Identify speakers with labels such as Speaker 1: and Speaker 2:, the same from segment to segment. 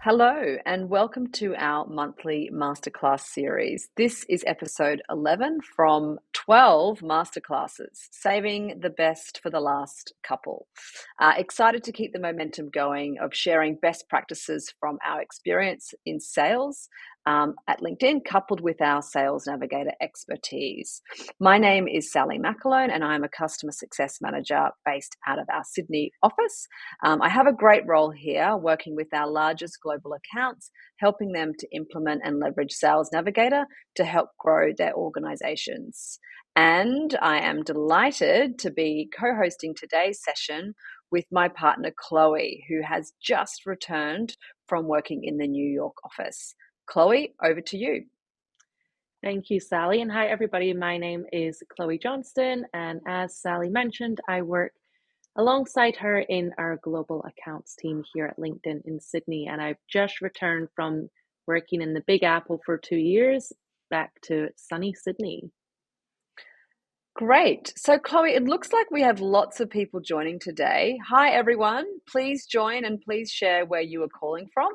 Speaker 1: Hello, and welcome to our monthly masterclass series. This is episode 11 from 12 masterclasses, saving the best for the last couple. Excited to keep the momentum going of sharing best practices from our experience in sales at LinkedIn, coupled with our Sales Navigator expertise. My name is Sally McAlone, and I'm a customer success manager based out of our Sydney office. I have a great role here working with our largest global accounts, helping them to implement and leverage Sales Navigator to help grow their organizations. And I am delighted to be co-hosting today's session with my partner, Chloe, who has just returned from working in the New York office. Chloe, over to you.
Speaker 2: Thank you, Sally. And hi, everybody. My name is Chloe Johnston. And as Sally mentioned, I work alongside her in our global accounts team here at LinkedIn in Sydney. And I've just returned from working in the Big Apple for 2 years back to sunny Sydney.
Speaker 1: Great. So, Chloe, it looks like we have lots of people joining today. Hi, everyone. Please join and please share where you are calling from.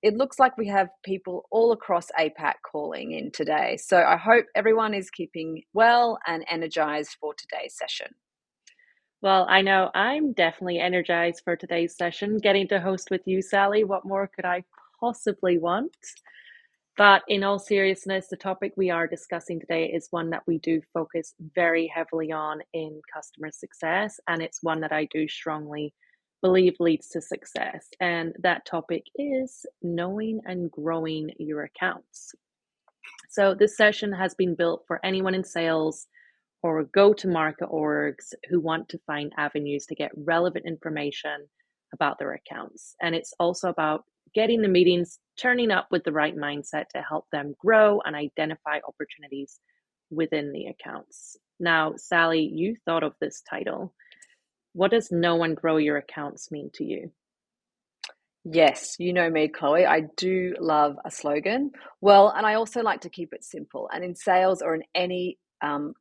Speaker 1: It looks like we have people all across APAC calling in today. So, I hope everyone is keeping well and energized for today's session.
Speaker 2: Well, I know I'm definitely energized for today's session. Getting to host with you, Sally, what more could I possibly want? But in all seriousness, the topic we are discussing today is one that we do focus very heavily on in customer success, and it's one that I do strongly believe leads to success. And that topic is knowing and growing your accounts. So this session has been built for anyone in sales or go-to-market orgs who want to find avenues to get relevant information about their accounts. And it's also about getting the meetings, turning up with the right mindset to help them grow and identify opportunities within the accounts. Now, Sally, you thought of this title. What does know and grow your accounts mean to you?
Speaker 1: Yes, you know me, Chloe. I do love a slogan. Well, and I also like to keep it simple. And in sales or in any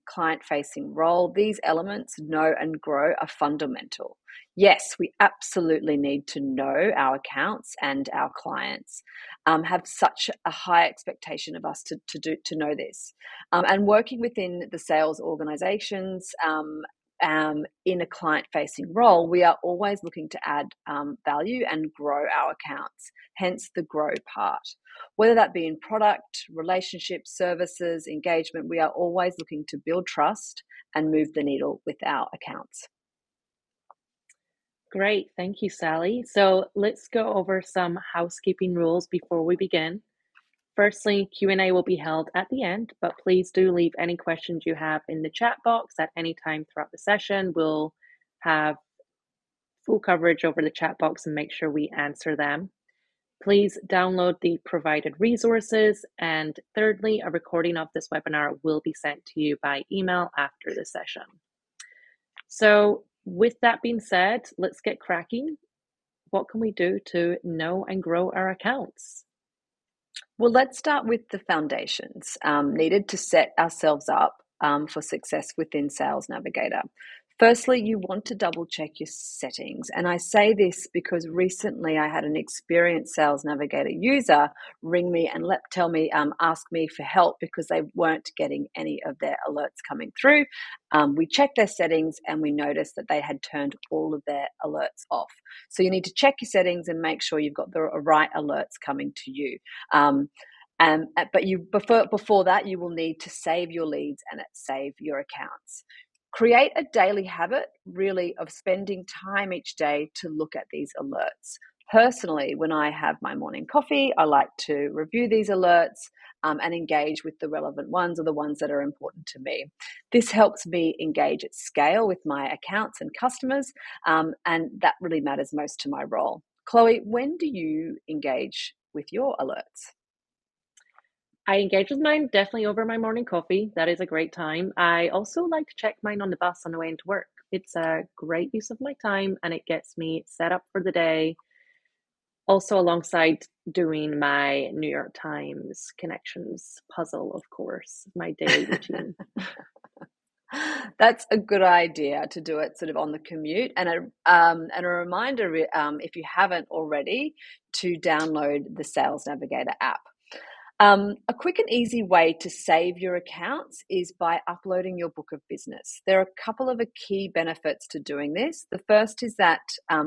Speaker 1: client-facing role, these elements, know and grow, are fundamental. Yes, we absolutely need to know our accounts and our clients. Have such a high expectation of us to know this. And working within the sales organizations, in a client-facing role, we are always looking to add value and grow our accounts, hence the grow part. Whether that be in product, relationships, services, engagement, we are always looking to build trust and move the needle with our accounts.
Speaker 2: Great, thank you, Sally. So let's go over some housekeeping rules before we begin. Firstly, Q&A will be held at the end, but please do leave any questions you have in the chat box at any time throughout the session. We'll have full coverage over the chat box and make sure we answer them. Please download the provided resources. And thirdly, a recording of this webinar will be sent to you by email after the session. So with that being said, let's get cracking. What can we do to know and grow our accounts?
Speaker 1: Well, let's start with the foundations needed to set ourselves up for success within Sales Navigator. Firstly, you want to double check your settings. And I say this because recently I had an experienced Sales Navigator user ring me and ask me for help because they weren't getting any of their alerts coming through. We checked their settings and we noticed that they had turned all of their alerts off. So you need to check your settings and make sure you've got the right alerts coming to you. But before that, you will need to save your leads and save your accounts. Create a daily habit, really, of spending time each day to look at these alerts. Personally, when I have my morning coffee, I like to review these alerts and engage with the relevant ones or the ones that are important to me. This helps me engage at scale with my accounts and customers, and that really matters most to my role. Chloe, when do you engage with your alerts?
Speaker 2: I engage with mine definitely over my morning coffee. That is a great time. I also like to check mine on the bus on the way into work. It's a great use of my time and it gets me set up for the day. Also, alongside doing my New York Times connections puzzle, of course, my daily routine.
Speaker 1: That's a good idea to do it sort of on the commute, and a reminder, if you haven't already, to download the Sales Navigator app. A quick and easy way to save your accounts is by uploading your book of business. There are a couple of key benefits to doing this. The first is that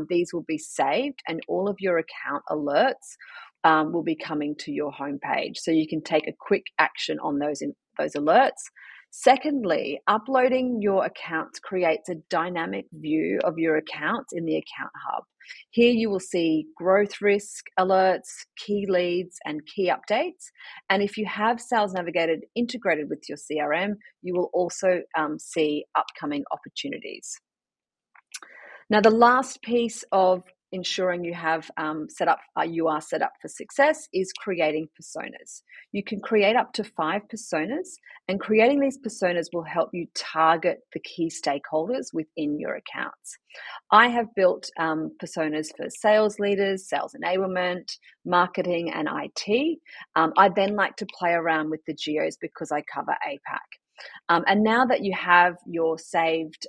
Speaker 1: these will be saved and all of your account alerts will be coming to your homepage. So you can take a quick action on those alerts. Secondly, uploading your accounts creates a dynamic view of your accounts in the Account Hub. Here you will see growth risk alerts, key leads, and key updates. And if you have Sales Navigator integrated with your CRM, you will also see upcoming opportunities. Now, the last piece of ensuring you have you are set up for success is creating personas. You can create up to 5 personas, and creating these personas will help you target the key stakeholders within your accounts. I have built personas for sales leaders, sales enablement, marketing, and IT. I then like to play around with the geos because I cover APAC. And now that you have your saved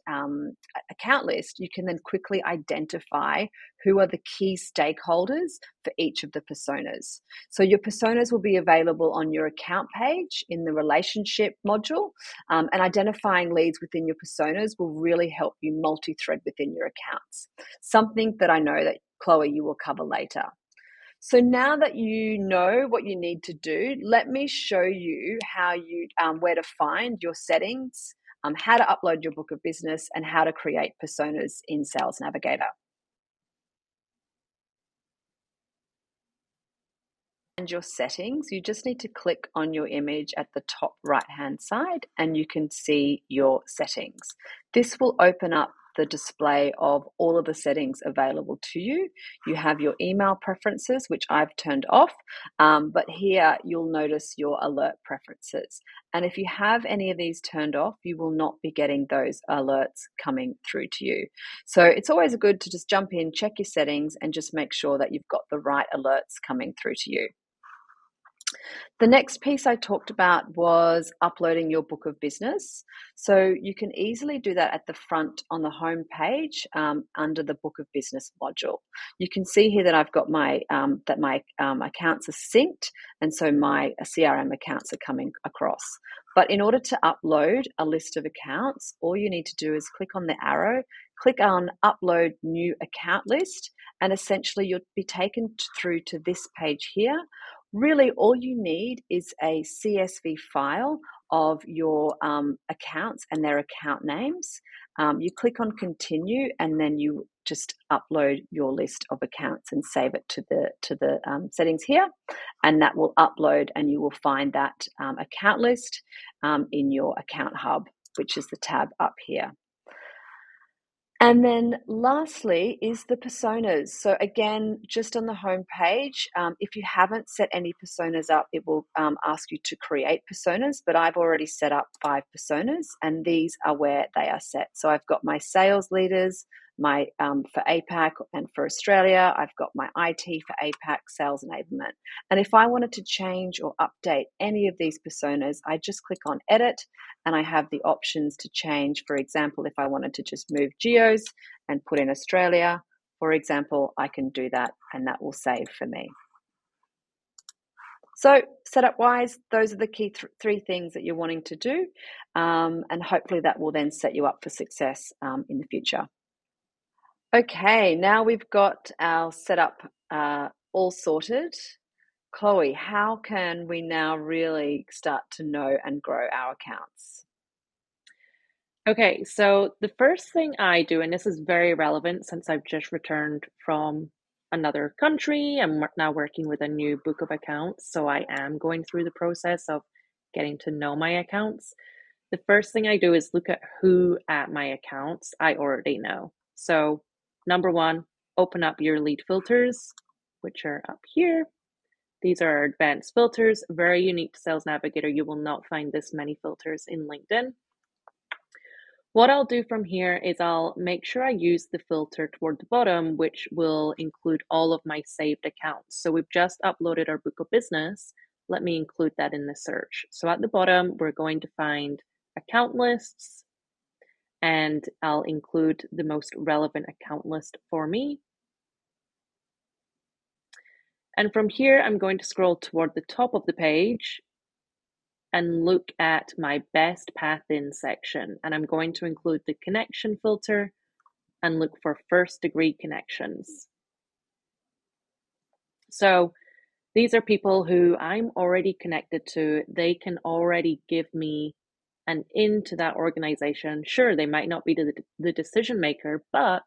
Speaker 1: account list, you can then quickly identify who are the key stakeholders for each of the personas. So your personas will be available on your account page in the relationship module, and identifying leads within your personas will really help you multi-thread within your accounts. Something that I know that Chloe, you will cover later. So now that you know what you need to do, let me show you where to find your settings, how to upload your book of business, and how to create personas in Sales Navigator. And your settings, you just need to click on your image at the top right hand side and you can see your settings. This will open up the display of all of the settings available to you. You have your email preferences, which I've turned off, but here you'll notice your alert preferences. And if you have any of these turned off, you will not be getting those alerts coming through to you. So it's always good to just jump in, check your settings, and just make sure that you've got the right alerts coming through to you. The next piece I talked about was uploading your book of business. So you can easily do that at the front on the home page under the book of business module. You can see here that I've got my accounts are synced, and so my CRM accounts are coming across. But in order to upload a list of accounts, all you need to do is click on the arrow, click on upload new account list, and essentially you'll be taken through to this page here. Really, all you need is a CSV file of your accounts and their account names. You click on continue, and then you just upload your list of accounts and save it to the settings here, and that will upload, and you will find that account list in your account hub, which is the tab up here. And then lastly is the personas. So again, just on the home page, if you haven't set any personas up, it will ask you to create personas, but I've already set up 5 personas, and these are where they are set. So I've got my sales leaders, my for APAC and for Australia, I've got my IT for APAC, sales enablement. And if I wanted to change or update any of these personas, I just click on edit, and I have the options to change. For example, if I wanted to just move geos and put in Australia, for example, I can do that, and that will save for me. So setup wise, those are the key 3 things that you're wanting to do, and hopefully that will then set you up for success in the future. Okay, now we've got our setup all sorted. Chloe, how can we now really start to know and grow our accounts?
Speaker 2: Okay, so the first thing I do, and this is very relevant since I've just returned from another country, I'm now working with a new book of accounts, so I am going through the process of getting to know my accounts. The first thing I do is look at who at my accounts I already know. So, number 1, open up your lead filters, which are up here. These are our advanced filters, very unique to Sales Navigator. You will not find this many filters in LinkedIn. What I'll do from here is I'll make sure I use the filter toward the bottom, which will include all of my saved accounts. So we've just uploaded our book of business. Let me include that in the search. So at the bottom, we're going to find account lists, and I'll include the most relevant account list for me. And from here, I'm going to scroll toward the top of the page and look at my best path in section. And I'm going to include the connection filter and look for first degree connections. So these are people who I'm already connected to. They can already give me an into that organization. Sure, they might not be the decision maker, but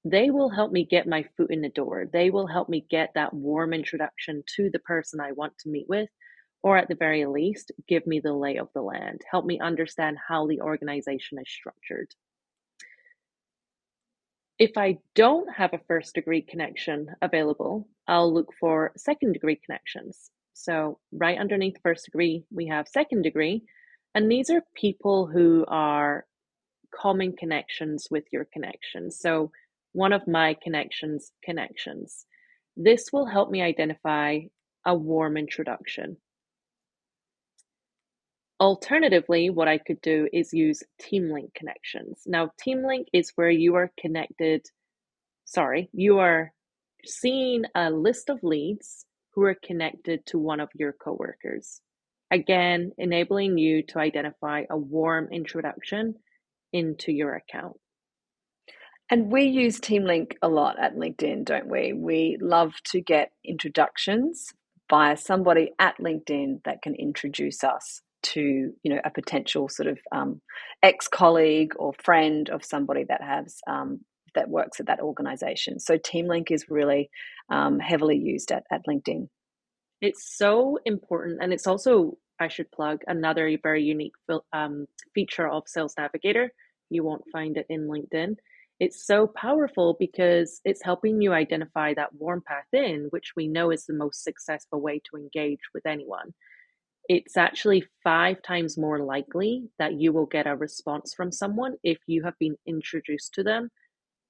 Speaker 2: they will help me get my foot in the door. They will help me get that warm introduction to the person I want to meet with, or at the very least, give me the lay of the land, help me understand how the organization is structured. If I don't have a first degree connection available, I'll look for second degree connections. So right underneath first degree, we have second degree, and these are people who are common connections with your connections. So one of my connections. This will help me identify a warm introduction. Alternatively, what I could do is use team link connections. Now, team link is where you are seeing a list of leads who are connected to one of your coworkers. Again, enabling you to identify a warm introduction into your account.
Speaker 1: And we use TeamLink a lot at LinkedIn, don't we? We love to get introductions via somebody at LinkedIn that can introduce us to, a potential sort of ex-colleague or friend of somebody that has that works at that organization. So TeamLink is really heavily used at LinkedIn.
Speaker 2: It's so important, and it's also, I should plug, another very unique feature of Sales Navigator. You won't find it in LinkedIn. It's so powerful because it's helping you identify that warm path in, which we know is the most successful way to engage with anyone. It's actually 5 times more likely that you will get a response from someone if you have been introduced to them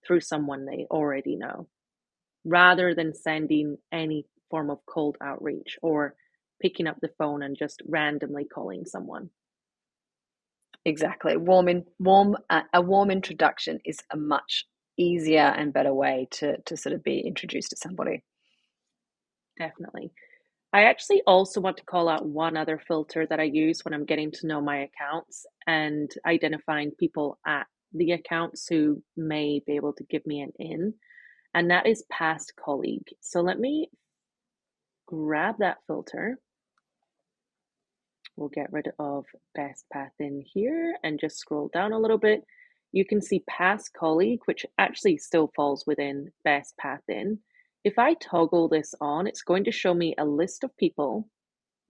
Speaker 2: through someone they already know, rather than sending any form of cold outreach or picking up the phone and just randomly calling someone.
Speaker 1: Exactly. A warm introduction is a much easier and better way to sort of be introduced to somebody.
Speaker 2: Definitely. I actually also want to call out one other filter that I use when I'm getting to know my accounts and identifying people at the accounts who may be able to give me an in, and that is past colleague. So let me grab that filter. We'll get rid of best path in here and just scroll down a little bit. You can see past colleague, which actually still falls within best path in. If I toggle this on, it's going to show me a list of people.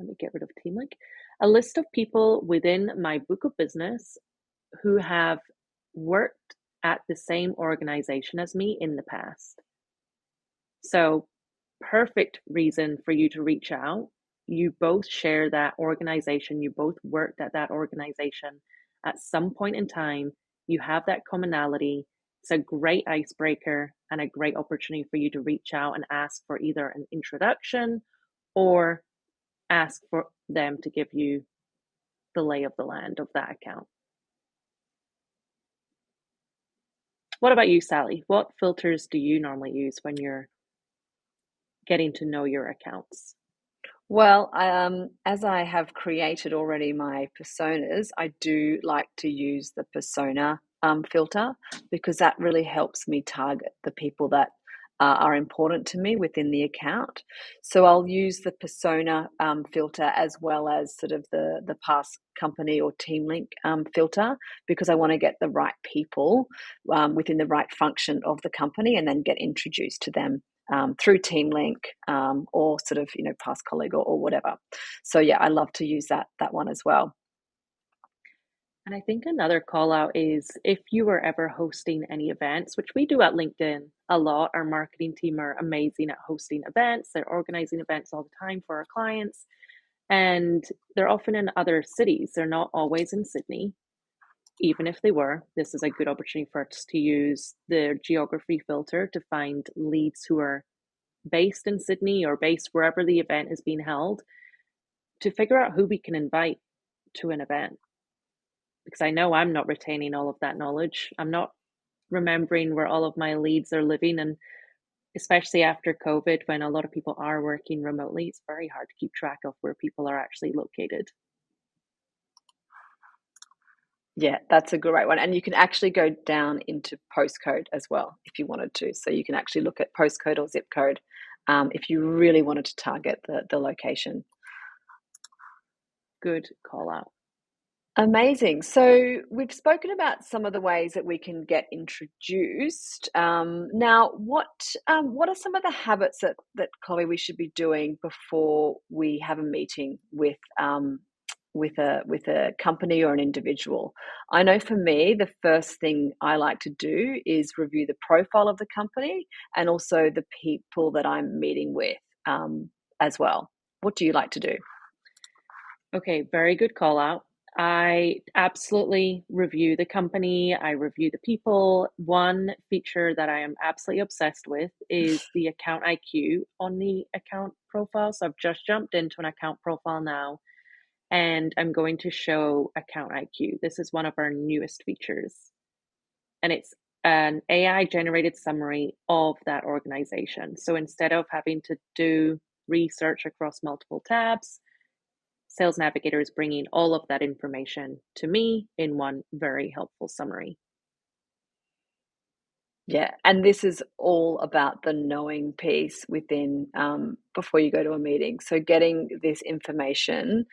Speaker 2: Let me get rid of Team Link. A list of people within my book of business who have worked at the same organization as me in the past. So, perfect reason for you to reach out. You both share that organization, you both worked at that organization at some point in time, you have that commonality. It's a great icebreaker and a great opportunity for you to reach out and ask for either an introduction or ask for them to give you the lay of the land of that account. What about you, Sally? What filters do you normally use when you're getting to know your accounts?
Speaker 1: Well, as I have created already my personas, I do like to use the persona filter because that really helps me target the people that are important to me within the account. So I'll use the persona filter as well as sort of the past company or team link filter because I want to get the right people within the right function of the company and then get introduced to them through Team Link or sort of past colleague or whatever. So yeah, I love to use that one as well.
Speaker 2: And I think another call out is if you are ever hosting any events, which we do at LinkedIn a lot. Our marketing team are amazing at hosting events. They're organizing events all the time for our clients, and they're often in other cities. They're not always in Sydney. even if they were, this is a good opportunity for us to use the geography filter to find leads who are based in Sydney or based wherever the event is being held, to figure out who we can invite to an event. Because I know I'm not retaining all of that knowledge. I'm not remembering where all of my leads are living. And especially after COVID, when a lot of people are working remotely, it's very hard to keep track of where people are actually located.
Speaker 1: Yeah, that's a great one. And you can actually go down into postcode as well if you wanted to. So you can actually look at postcode or zip code if you really wanted to target the location.
Speaker 2: Good call out.
Speaker 1: Amazing. So we've spoken about some of the ways that we can get introduced. Now, what are some of the habits that Chloe we should be doing before we have a meeting with a company or an individual? I know for me, the first thing I like to do is review the profile of the company and also the people that I'm meeting with as well. What do you like to do?
Speaker 2: Okay, very good call out. I absolutely review the company, I review the people. One feature that I am absolutely obsessed with is the account IQ on the account profile. So I've just jumped into an account profile now and I'm going to show account IQ. This is one of our newest features, and it's an AI generated summary of that organization. So instead of having to do research across multiple tabs, Sales Navigator is bringing all of that information to me in one very helpful summary.
Speaker 1: Yeah, and this is all about the knowing piece within before you go to a meeting. So getting this information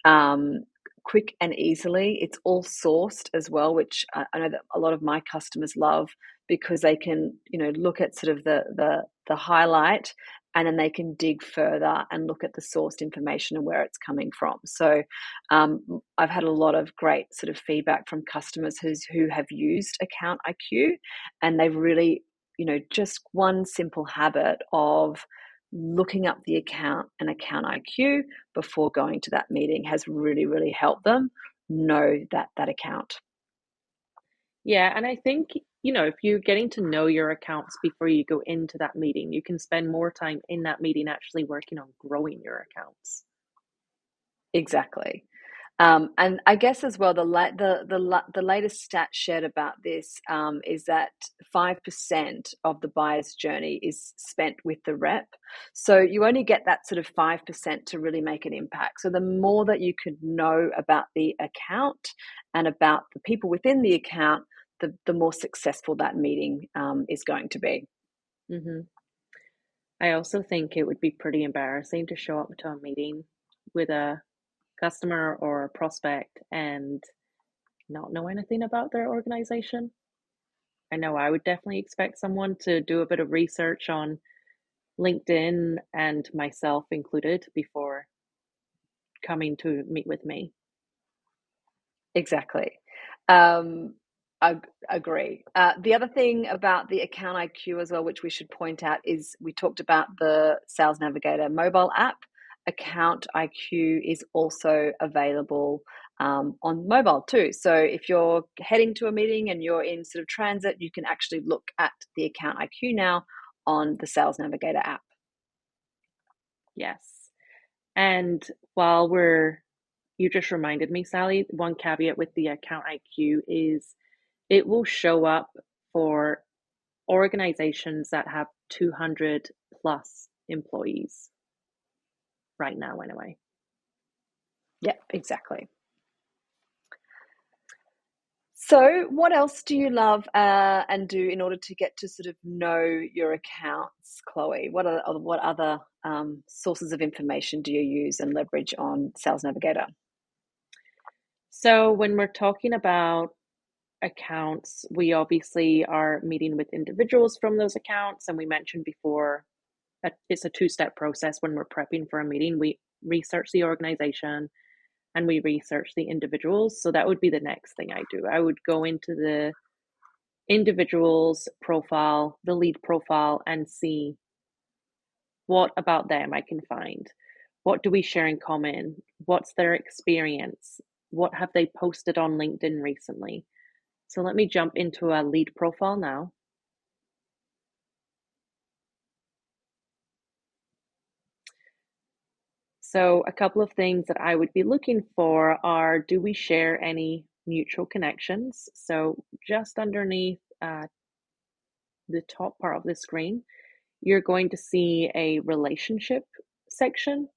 Speaker 1: um, quick and easily. It's all sourced as well, which I know that a lot of my customers love because they can, look at sort of the highlight, and then they can dig further and look at the sourced information and where it's coming from. So I've had a lot of great sort of feedback from customers who have used Account IQ, and they've really, just one simple habit of looking up the account and account IQ before going to that meeting has really, really helped them know that account.
Speaker 2: Yeah, and I think, if you're getting to know your accounts before you go into that meeting, you can spend more time in that meeting actually working on growing your accounts.
Speaker 1: Exactly. And I guess as well, the latest stat shared about this is that 5% of the buyer's journey is spent with the rep. So you only get that sort of 5% to really make an impact. So the more that you could know about the account and about the people within the account, the more successful that meeting is going to be.
Speaker 2: hmm I also think it would be pretty embarrassing to show up to a meeting with a customer or a prospect and not know anything about their organization. I know I would definitely expect someone to do a bit of research on LinkedIn and myself included before coming to meet with me.
Speaker 1: Exactly. Um, I agree. The other thing about the account IQ as well, which we should point out, is we talked about the Sales Navigator mobile app. Account IQ is also available on mobile too. So if you're heading to a meeting and you're in sort of transit, you can actually look at the account IQ now on the Sales Navigator app.
Speaker 2: Yes. And you just reminded me, Sally, one caveat with the account IQ is it will show up for organizations that have 200 plus employees right now, anyway.
Speaker 1: Yeah, exactly. So, what else do you love and do in order to get to sort of know your accounts, Chloe? What other sources of information do you use and leverage on Sales Navigator?
Speaker 2: So, when we're talking about accounts, we obviously are meeting with individuals from those accounts. And we mentioned before that it's a two-step process when we're prepping for a meeting. We research the organization and we research the individuals. So that would be the next thing I do. I would go into the individual's profile, the lead profile, and see what about them I can find. What do we share in common? What's their experience? what have they posted on LinkedIn recently. So let me jump into a lead profile now. So a couple of things that I would be looking for are, do we share any mutual connections? So just underneath the top part of the screen, you're going to see a relationship section.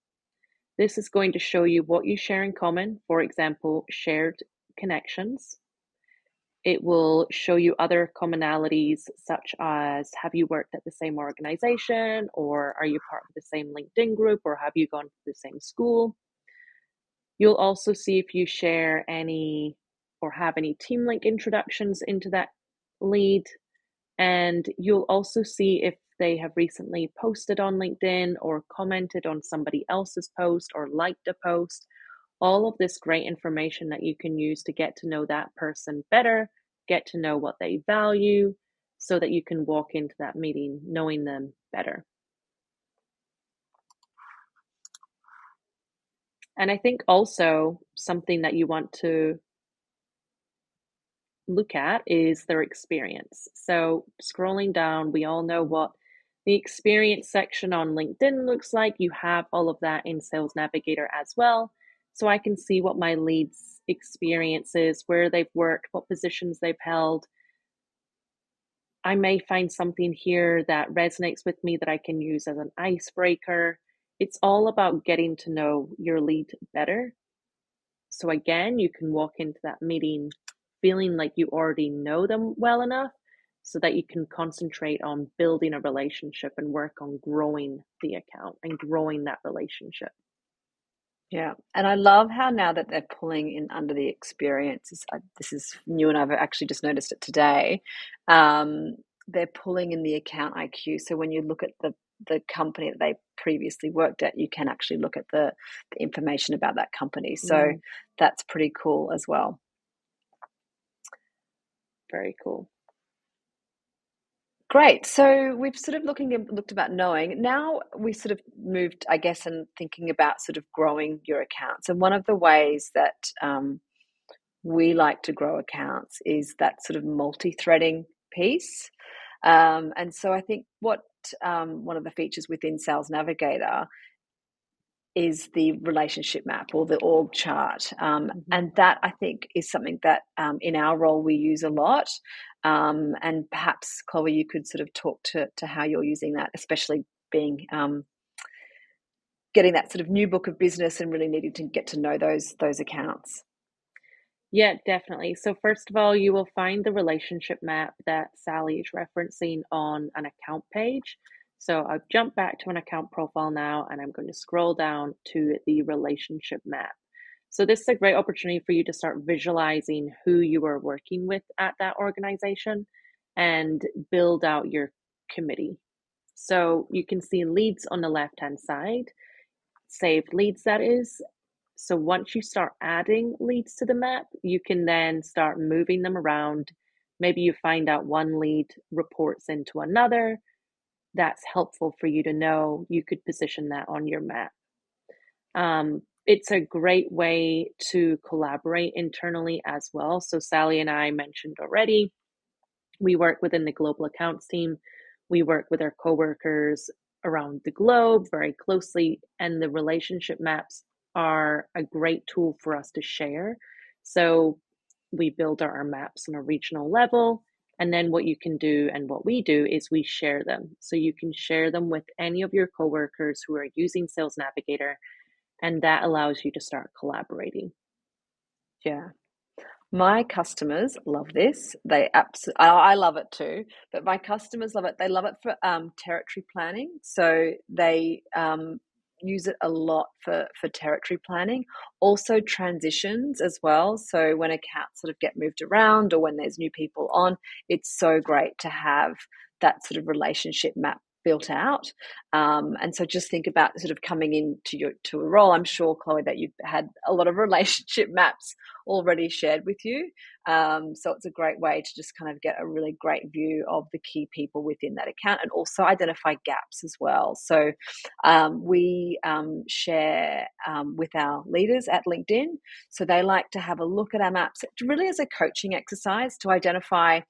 Speaker 2: This is going to show you what you share in common, for example, shared connections. It will show you other commonalities, such as, have you worked at the same organization, or are you part of the same LinkedIn group, or have you gone to the same school? You'll also see if you share any or have any team link introductions into that lead. And you'll also see if they have recently posted on LinkedIn or commented on somebody else's post or liked a post. All of this great information that you can use to get to know that person better, get to know what they value, so that you can walk into that meeting knowing them better. And I think also something that you want to look at is their experience. So scrolling down, we all know what the experience section on LinkedIn looks like. You have all of that in Sales Navigator as well. So I can see what my leads' experience is, where they've worked, what positions they've held. I may find something here that resonates with me that I can use as an icebreaker. It's all about getting to know your lead better. So again, you can walk into that meeting feeling like you already know them well enough so that you can concentrate on building a relationship and work on growing the account and growing that relationship.
Speaker 1: Yeah, and I love how now that they're pulling in under the experiences. This is new, and I've actually just noticed it today. They're pulling in the account IQ. So when you look at the company that they previously worked at, you can actually look at the information about that company. So that's pretty cool as well.
Speaker 2: Very cool.
Speaker 1: Great. So we've sort of looked about knowing. Now we sort of moved, I guess, and thinking about sort of growing your accounts. And one of the ways that we like to grow accounts is that sort of multi-threading piece. And so I think what one of the features within Sales Navigator is the relationship map or the org chart. And that, I think, is something that in our role we use a lot. And perhaps, Chloe, you could sort of talk to how you're using that, especially being getting that sort of new book of business and really needing to get to know those accounts.
Speaker 2: Yeah, definitely. So first of all, you will find the relationship map that Sally is referencing on an account page. So I've jumped back to an account profile now, and I'm going to scroll down to the relationship map. So this is a great opportunity for you to start visualizing who you are working with at that organization and build out your committee. So you can see leads on the left-hand side, saved leads that is. So once you start adding leads to the map, you can then start moving them around. Maybe you find out one lead reports into another. That's helpful for you to know. You could position that on your map. It's a great way to collaborate internally as well. So Sally and I mentioned already, we work within the global accounts team. We work with our coworkers around the globe very closely, and the relationship maps are a great tool for us to share. So we build our maps on a regional level, and then what you can do and what we do is we share them. So you can share them with any of your coworkers who are using Sales Navigator, and that allows you to start collaborating.
Speaker 1: Yeah. My customers love this. They absolutely, I love it too, but my customers love it. They love it for territory planning. So they use it a lot for territory planning. Also transitions as well. So when accounts sort of get moved around or when there's new people on, it's so great to have that sort of relationship map built out. And so just think about sort of coming into a role. I'm sure, Chloe, that you've had a lot of relationship maps already shared with you. So it's a great way to just kind of get a really great view of the key people within that account and also identify gaps as well. So we share with our leaders at LinkedIn. So they like to have a look at our maps really as a coaching exercise to identify,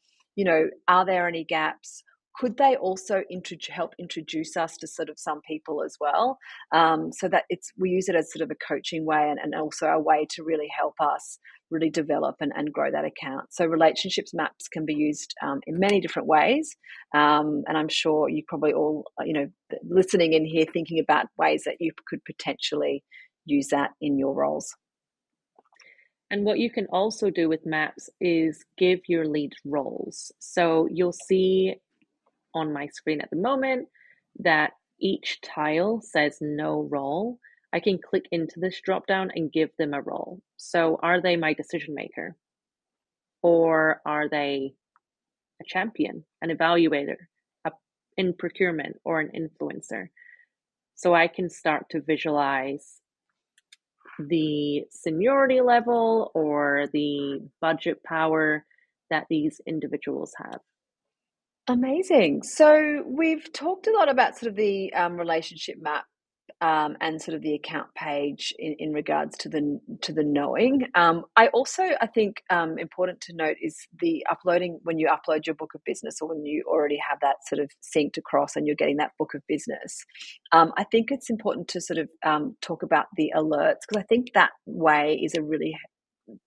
Speaker 1: are there any gaps? Could they also help introduce us to sort of some people as well? So that we use it as sort of a coaching way and also a way to really help us really develop and grow that account. So relationships maps can be used in many different ways. And I'm sure you probably all, listening in here, thinking about ways that you could potentially use that in your roles.
Speaker 2: And what you can also do with maps is give your leads roles. So you'll see on my screen at the moment that each tile says no role. I can click into this drop down and give them a role. So are they my decision maker? Or are they a champion, an evaluator, in procurement, or an influencer? So I can start to visualize the seniority level or the budget power that these individuals have.
Speaker 1: Amazing. So we've talked a lot about sort of the relationship map and sort of the account page in regards to the knowing. I think important to note is the uploading when you upload your book of business or when you already have that sort of synced across and you're getting that book of business. I think it's important to sort of talk about the alerts because I think that way is a really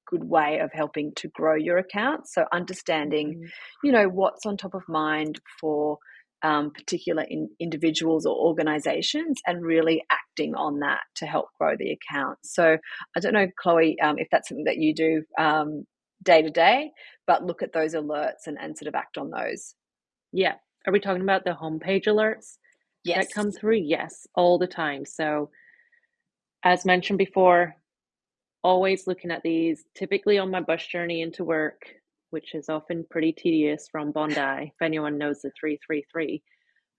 Speaker 1: good way of helping to grow your account. So understanding, what's on top of mind for particular individuals or organizations and really acting on that to help grow the account. So I don't know, Chloe, if that's something that you do day to day, but look at those alerts and sort of act on those.
Speaker 2: Yeah. Are we talking about the homepage alerts that come through? Yes, all the time. So as mentioned before, always looking at these, typically on my bus journey into work, which is often pretty tedious from Bondi, if anyone knows the 333.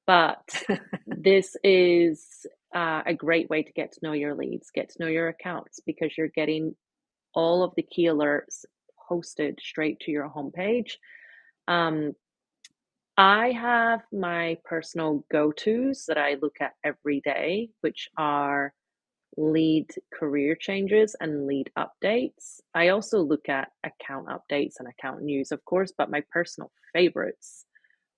Speaker 2: But this is a great way to get to know your leads, get to know your accounts, because you're getting all of the key alerts posted straight to your homepage. I have my personal go-tos that I look at every day, which are lead career changes and lead updates. I also look at account updates and account news, of course, but my personal favorites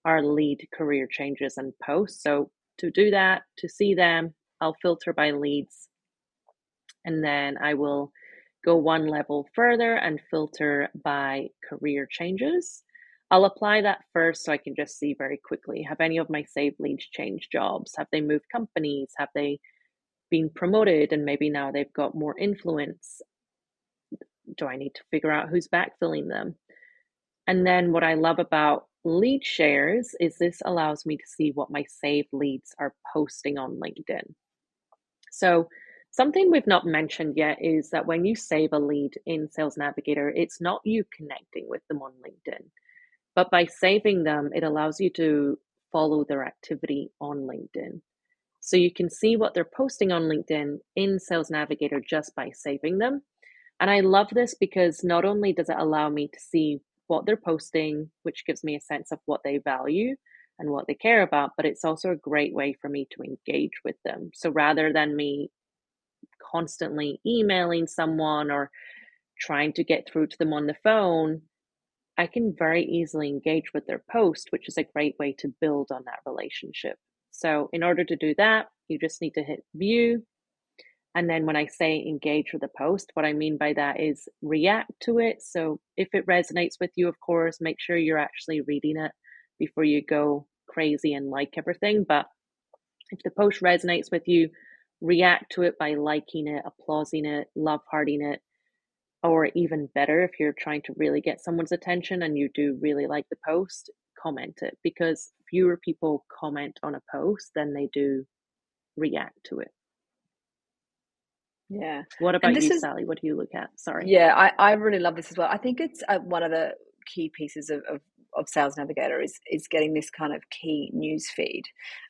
Speaker 2: are lead career changes and posts. So to do that, to see them, I'll filter by leads, and then I will go one level further and filter by career changes. I'll apply that first so I can just see very quickly, have any of my saved leads changed jobs? Have they moved companies? Have they been promoted and maybe now they've got more influence? Do I need to figure out who's backfilling them? And then what I love about lead shares is this allows me to see what my saved leads are posting on LinkedIn. So something we've not mentioned yet is that when you save a lead in Sales Navigator, it's not you connecting with them on LinkedIn, but by saving them, it allows you to follow their activity on LinkedIn. So you can see what they're posting on LinkedIn in Sales Navigator just by saving them. And I love this because not only does it allow me to see what they're posting, which gives me a sense of what they value and what they care about, but it's also a great way for me to engage with them. So rather than me constantly emailing someone or trying to get through to them on the phone, I can very easily engage with their post, which is a great way to build on that relationship. So in order to do that, you just need to hit view. And then when I say engage with a post, what I mean by that is react to it. So if it resonates with you, of course, make sure you're actually reading it before you go crazy and like everything. But if the post resonates with you, react to it by liking it, applauding it, love hearting it, or even better, if you're trying to really get someone's attention and you do really like the post, comment it, because fewer people comment on a post than they do react to it.
Speaker 1: Yeah.
Speaker 2: What about you, Sally? What do you look at? Sorry.
Speaker 1: Yeah, I really love this as well. I think it's one of the key pieces of of Sales Navigator is getting this kind of key news feed,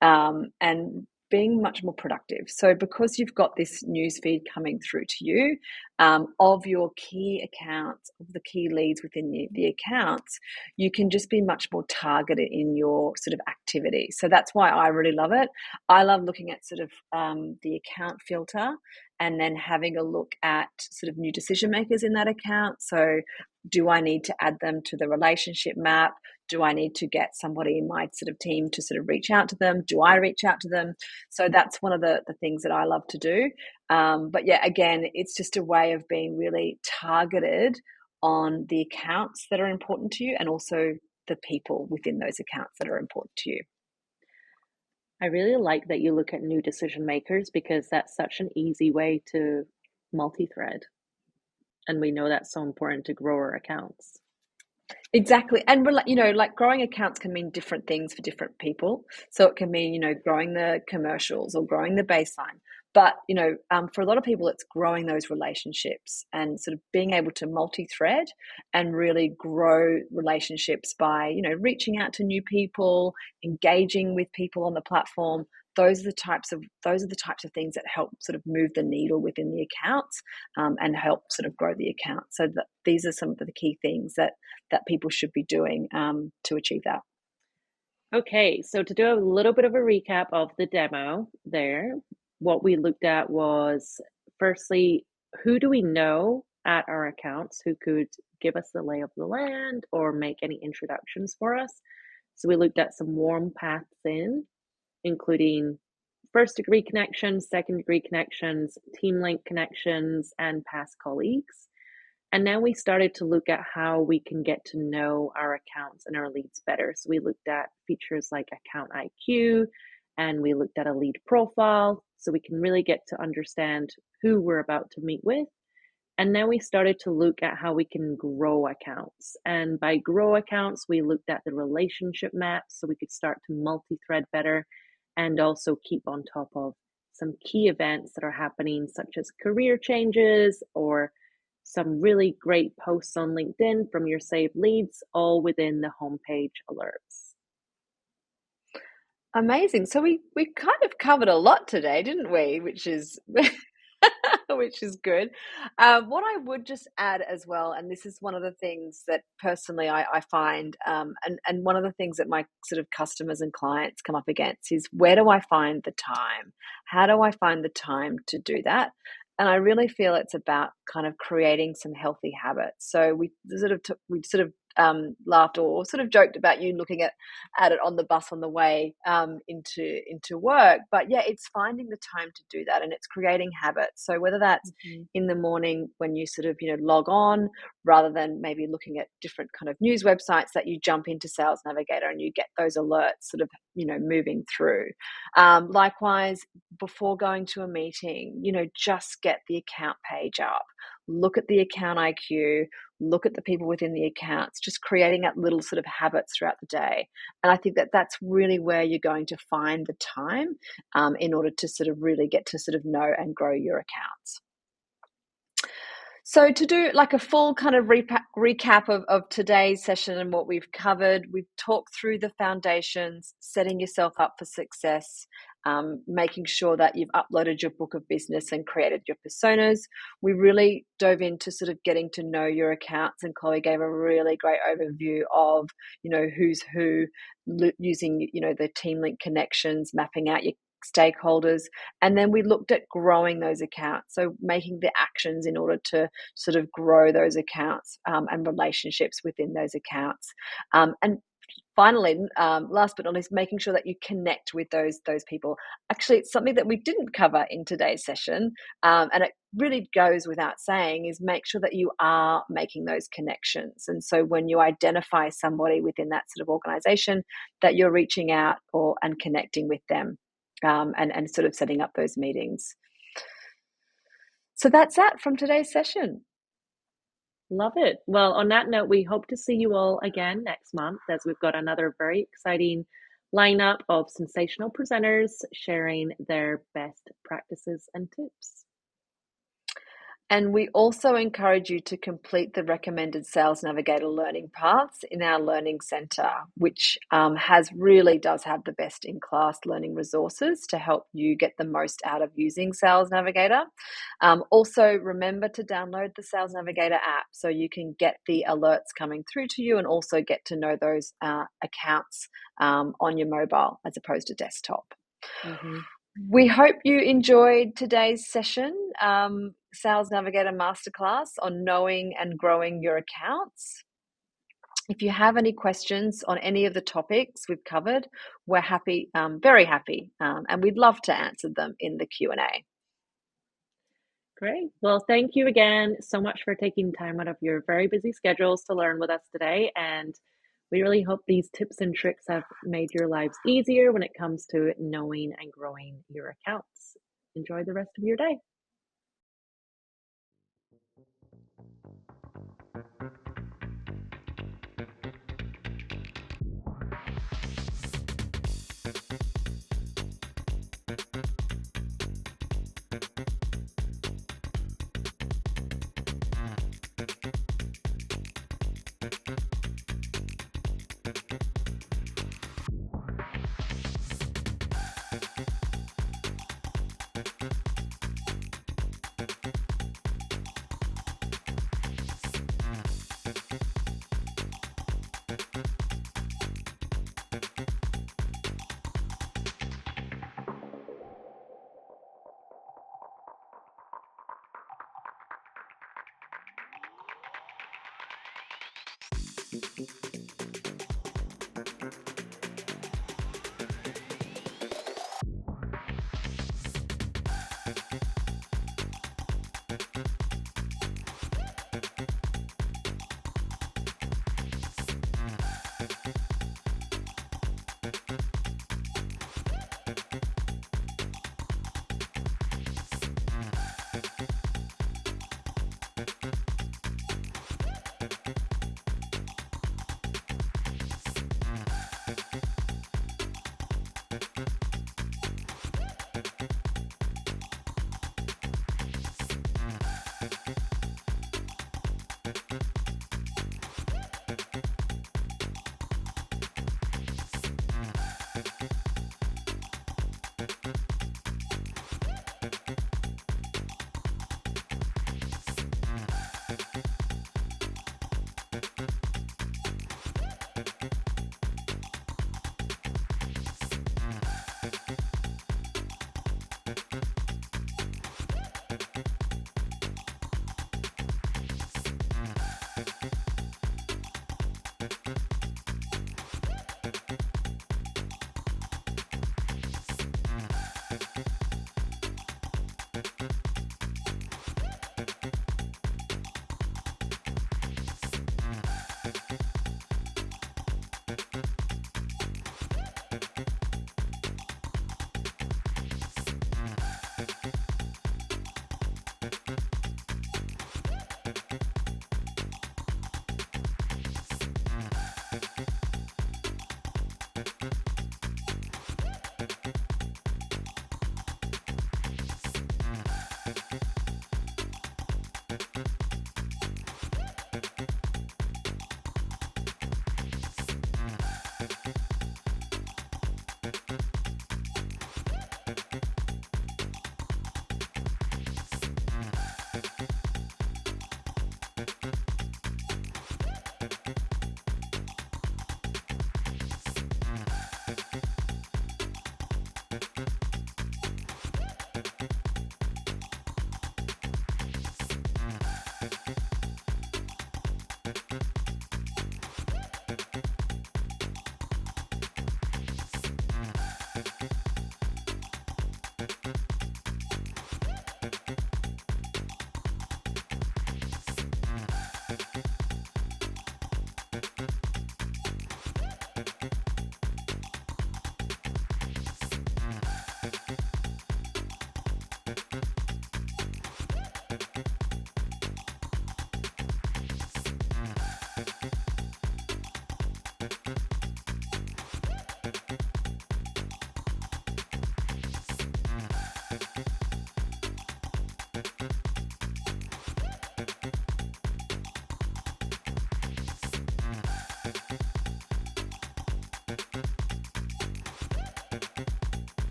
Speaker 1: and being much more productive. So because you've got this news feed coming through to you, of your key accounts, of the key leads within the accounts, you can just be much more targeted in your sort of activity. So that's why I really love it. I love looking at sort of the account filter, and then having a look at sort of new decision makers in that account. So do I need to add them to the relationship map? Do I need to get somebody in my sort of team to sort of reach out to them? Do I reach out to them? So that's one of the things that I love to do. But yeah, again, it's just a way of being really targeted on the accounts that are important to you, and also the people within those accounts that are important to you.
Speaker 2: I really like that you look at new decision makers, because that's such an easy way to multi-thread. And we know that's so important to grow our accounts.
Speaker 1: Exactly. And like growing accounts can mean different things for different people. So it can mean, growing the commercials or growing the baseline. But, for a lot of people, it's growing those relationships and sort of being able to multi-thread and really grow relationships by, reaching out to new people, engaging with people on the platform. Those are the types of things that help sort of move the needle within the accounts, and help sort of grow the account. So these are some of the key things that people should be doing to achieve that.
Speaker 2: Okay, so to do a little bit of a recap of the demo there, what we looked at was, firstly, who do we know at our accounts who could give us the lay of the land or make any introductions for us? So we looked at some warm paths in, including first degree connections, second degree connections, team link connections, and past colleagues. And now we started to look at how we can get to know our accounts and our leads better. So we looked at features like account IQ, and we looked at a lead profile, so we can really get to understand who we're about to meet with. And now we started to look at how we can grow accounts. And by grow accounts, we looked at the relationship map, so we could start to multi-thread better and also keep on top of some key events that are happening, such as career changes or some really great posts on LinkedIn from your saved leads, all within the homepage alerts.
Speaker 1: Amazing. So we kind of covered a lot today, didn't we? Which is which is good. What I would just add as well, and this is one of the things that personally I find, and one of the things that my sort of customers and clients come up against is, where do I find the time? How do I find the time to do that? And I really feel it's about kind of creating some healthy habits. So we sort of laughed or sort of joked about you looking at it on the bus on the way into work. But yeah, it's finding the time to do that, and it's creating habits. So whether that's in the morning when you sort of log on, rather than maybe looking at different kind of news websites, that you jump into Sales Navigator and you get those alerts sort of moving through. Likewise, before going to a meeting, just get the account page up, look at the account IQ, look at the people within the accounts, just creating that little sort of habits throughout the day. And I think that that's really where you're going to find the time, in order to sort of really get to sort of know and grow your accounts. So to do like a full kind of recap of today's session and what we've covered, we've talked through the foundations, setting yourself up for success, making sure that you've uploaded your book of business and created your personas. We really dove into sort of getting to know your accounts, and Chloe gave a really great overview of, who's who, using, the team link connections, mapping out your stakeholders. And then we looked at growing those accounts, so making the actions in order to sort of grow those accounts, and relationships within those accounts. And finally, last but not least, making sure that you connect with those people. Actually, it's something that we didn't cover in today's session, and it really goes without saying, is make sure that you are making those connections. And so when you identify somebody within that sort of organization, that you're reaching out and connecting with them, and sort of setting up those meetings. So that's that from today's session.
Speaker 2: Love it. Well, on that note, we hope to see you all again next month, as we've got another very exciting lineup of sensational presenters sharing their best practices and tips.
Speaker 1: And we also encourage you to complete the recommended Sales Navigator learning paths in our Learning Centre, which does have the best in class learning resources to help you get the most out of using Sales Navigator. Also, remember to download the Sales Navigator app so you can get the alerts coming through to you and also get to know those accounts on your mobile as opposed to desktop.
Speaker 2: Mm-hmm.
Speaker 1: We hope you enjoyed today's session, Sales Navigator Masterclass on knowing and growing your accounts. If you have any questions on any of the topics we've covered, we're happy, very happy, and we'd love to answer them in the Q&A.
Speaker 2: Great. Well, thank you again so much for taking time out of your very busy schedules to learn with us today. And we really hope these tips and tricks have made your lives easier when it comes to knowing and growing your accounts. Enjoy the rest of your day.